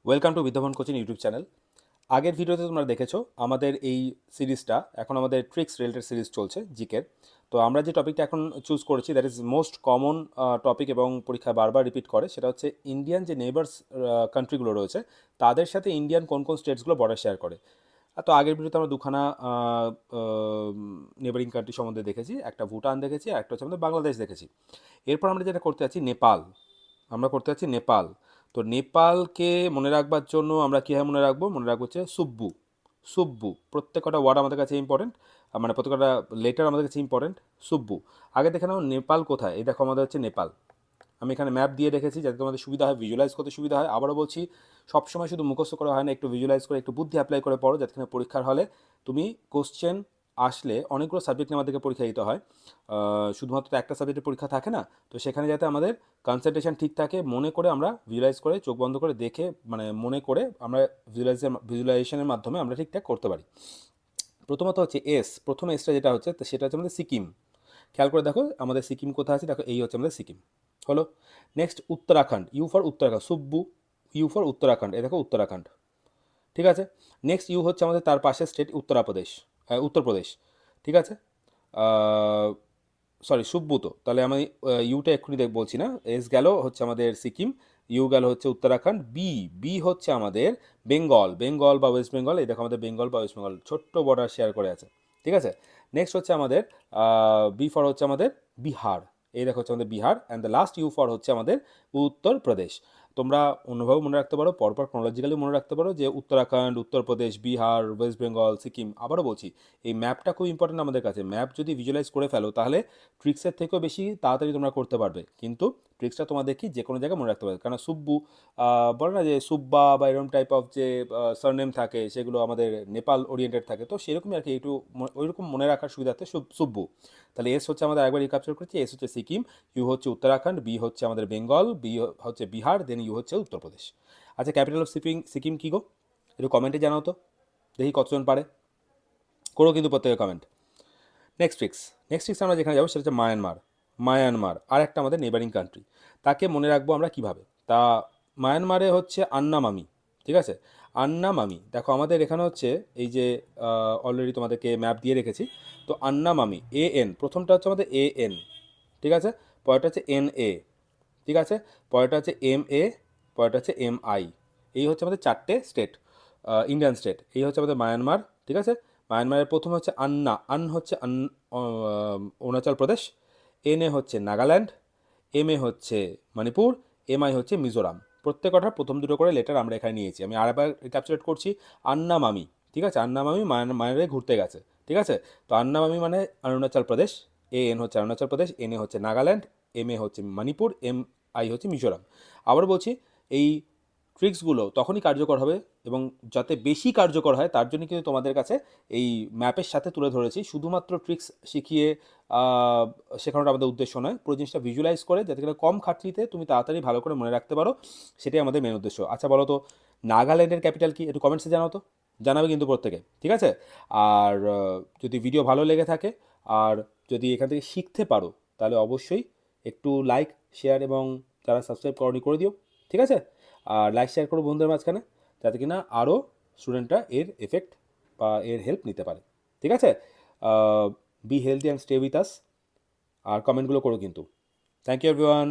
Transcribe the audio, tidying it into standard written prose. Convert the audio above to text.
Welcome to বিদ্যমান coaching YouTube channel. আগের ভিডিওতে তোমরা দেখেছো আমাদের এই সিরিজটা এখন আমাদের ট্রিক্স রিলেটেড সিরিজ চলছে জিকের। তো আমরা যে টপিকটা এখন চুজ করেছি that is most common topic এবং পরীক্ষা বারবার রিপিট করে, সেটা হচ্ছে ইন্ডিয়ান যে নেইবার্স কান্ট্রিগুলো রয়েছে তাদের সাথে ইন্ডিয়ান কোন কোন স্টেটসগুলো বর্ডার শেয়ার করে। তো আগের ভিডিওতে আমরা দুখানা নেবারিং কান্ট্রি সম্বন্ধে দেখেছি, একটা ভুটান দেখেছি আর একটা হচ্ছে আমাদের বাংলাদেশ দেখেছি। এরপর আমরা যেটা করতে যাচ্ছি নেপাল, আমরা করতে যাচ্ছি নেপাল। তো নেপালকে মনে রাখবার জন্য আমরা কীভাবে মনে রাখবো, মনে রাখবো হচ্ছে সুব্বু। সুব্বু, প্রত্যেকটা ওয়ার্ড আমাদের কাছে ইম্পর্টেন্ট, মানে প্রত্যেকটা লেটার আমাদের কাছে ইম্পর্টেন্ট। সুব্বু। আগে দেখে নাও নেপাল কোথায়, এই দেখো আমাদের হচ্ছে নেপাল। আমি এখানে ম্যাপ দিয়ে রেখেছি যাতে তোমাদের সুবিধা হয়, ভিজুয়ালাইজ করতে সুবিধা হয়। আবারও বলছি, সবসময় শুধু মুখস্থ করা হয় না, একটু ভিজুয়ালাইজ করে একটু বুদ্ধি অ্যাপ্লাই করে পড়ো, যাতে পরীক্ষার হলে তুমি কোশ্চেন আসলে অনেকগুলো সাবজেক্ট নিয়ে আমাদেরকে পরীক্ষা দিতে হয়, শুধুমাত্র তো একটা সাবজেক্টের পরীক্ষা থাকে না। তো সেখানে যাতে আমাদের কনসেন্ট্রেশন ঠিক থাকে, মনে করে আমরা ভিজুয়ালাইজ করে চোখ বন্ধ করে দেখে, মানে মনে করে আমরা ভিজুয়ালাইজেশনের মাধ্যমে আমরা ঠিকঠাক করতে পারি। প্রথমত হচ্ছে এস, প্রথম এসটা যেটা হচ্ছে সেটা হচ্ছে আমাদের সিকিম। খেয়াল করে দেখো আমাদের সিকিম কোথায় আছে, দেখো এই হচ্ছে আমাদের সিকিম। হলো। Next Uttarakhand, U for Uttarakhand, সুব্বু। ইউ ফর উত্তরাখণ্ড, এই দেখো উত্তরাখণ্ড। ঠিক আছে। নেক্সট ইউ হচ্ছে আমাদের তার পাশে স্টেট উত্তরপ্রদেশ, উত্তরপ্রদেশ। ঠিক আছে। সরি, সুব্বুত, তাহলে আমি ইউটা এক্ষুনি বলছি না। এস গেল হচ্ছে আমাদের সিকিম, ইউ গেল হচ্ছে উত্তরাখণ্ড, বি, বি হচ্ছে আমাদের বেঙ্গল, বেঙ্গল বা ওয়েস্ট বেঙ্গল। এই দেখো আমাদের বেঙ্গল বা ওয়েস্ট বেঙ্গল ছোট্ট বর্ডার শেয়ার করে আছে। ঠিক আছে। নেক্সট হচ্ছে আমাদের বি ফর হচ্ছে আমাদের বিহার, এই দেখো হচ্ছে আমাদের Bihar. And the last you for হচ্ছে আমাদের উত্তরপ্রদেশ। তোমরা অন্যভাবে মনে রাখতে পারো, পরপর ক্রোনোলজিক্যালি মনে রাখতে পারো যে উত্তরাখণ্ড, উত্তরপ্রদেশ, বিহার, ওয়েস্ট বেঙ্গল, সিকিম। আবারও বলছি, এই ম্যাপটা খুব ইম্পর্টেন্ট আমাদের কাছে। ম্যাপ যদি ভিজুয়ালাইজ করে ফেলো তাহলে ট্রিক্সের থেকেও বেশি তাড়াতাড়ি তোমরা করতে পারবে। কিন্তু ট্রিক্সটা তোমাদের কি যে কোনো জায়গায় মনে রাখতে পারবে, কারণ সুব্বু, বলে না যে সুব্বা বা এরকম টাইপ অফ যে সারনেম থাকে সেগুলো আমাদের নেপাল ওরিয়েন্টেড থাকে, তো সেরকমই আর কি, একটু ওইরকম মনে রাখার সুবিধার্থে সুব্বু। তাহলে এস হচ্ছে আমাদের একবার রিক্যাপচার করছি, এস হচ্ছে সিকিম, ইউ হচ্ছে উত্তরাখণ্ড, বি হচ্ছে আমাদের বেঙ্গল, বি হচ্ছে বিহার, দেন ইউ হচ্ছে উত্তরপ্রদেশ। আচ্ছা, ক্যাপিটাল অফ সিকিম কী গো, একটু কমেন্টে জানাও তো, দেখি কতজন পারে। করো কিন্তু প্রত্যেকে কমেন্ট। নেক্সট ট্রিক্স আমরা যেখানে যাবো সেটা হচ্ছে মায়ানমার। মায়ানমার আর একটা আমাদের নেবারিং কান্ট্রি, তাকে মনে রাখবো আমরা কিভাবে। তা মায়ানমারে হচ্ছে আন্নামামি। ঠিক আছে। আন্নামামি, দেখো আমাদের এখানে হচ্ছে এই যে অলরেডি তোমাদেরকে ম্যাপ দিয়ে রেখেছি। তো আন্নামামি, এ এন, প্রথমটা হচ্ছে আমাদের এ এন। ঠিক আছে। পরেরটা হচ্ছে এন এ। ঠিক আছে। পরেরটা হচ্ছে এম এ। পরেরটা হচ্ছে এম আই। এই হচ্ছে আমাদের চারটে স্টেট, ইন্ডিয়ান স্টেট। এই হচ্ছে আমাদের মায়ানমার। ঠিক আছে। মায়ানমারের প্রথম হচ্ছে আন্না, আন হচ্ছে অরুণাচল প্রদেশ, এন এ হচ্ছে নাগাল্যান্ড, এম এ হচ্ছে মণিপুর, এম আই হচ্ছে মিজোরাম। প্রত্যেকটার প্রথম দুটো করে লেটার আমরা এখানে নিয়েছি। আমি আরেকবার ক্যাপচুলেট করছি, আন্নামামি। ঠিক আছে। আন্নামামি মায়ানমারে ঘুরতে গেছে। ঠিক আছে। তো আন্নামামি মানে অরুণাচল প্রদেশ, এ এন হচ্ছে অরুণাচল প্রদেশ, এন এ হচ্ছে নাগাল্যান্ড, এম এ হচ্ছে মণিপুর, এম আই হচ্ছে মিজোরাম। আবার বলছি, এই ট্রিক্সগুলো তখনই কার্যকর হবে, এবং যাতে বেশি কার্যকর হয় তার জন্য কিন্তু তোমাদের কাছে এই ম্যাপের সাথে তুলে ধরেছি। শুধুমাত্র ট্রিক্স শিখিয়ে শেখানোটা আমাদের উদ্দেশ্য নয়, পুরো জিনিসটা ভিজুয়ালাইজ করে যাতে করে কম খাটলিতে তুমি তাড়াতাড়ি ভালো করে মনে রাখতে পারো, সেটাই আমাদের মেন উদ্দেশ্য। আচ্ছা বলো তো, নাগাল্যান্ডের ক্যাপিটাল কি, একটু কমেন্টসে জানাও তো, জানাবে কিন্তু প্রত্যেকে। ঠিক আছে। আর যদি ভিডিও ভালো লেগে থাকে আর যদি এখান থেকে শিখতে পারো, তাহলে অবশ্যই একটু লাইক, শেয়ার এবং যারা সাবস্ক্রাইব করনি করে দিও। ঠিক আছে। আর লাইক শেয়ার করো বন্ধুদের মাঝখানে, যাতে কিনা আরও স্টুডেন্টরা এর এফেক্ট বা এর হেল্প নিতে পারে। ঠিক আছে। Be healthy and stay with us. আর কমেন্টগুলো করো কিন্তু। Thank you everyone.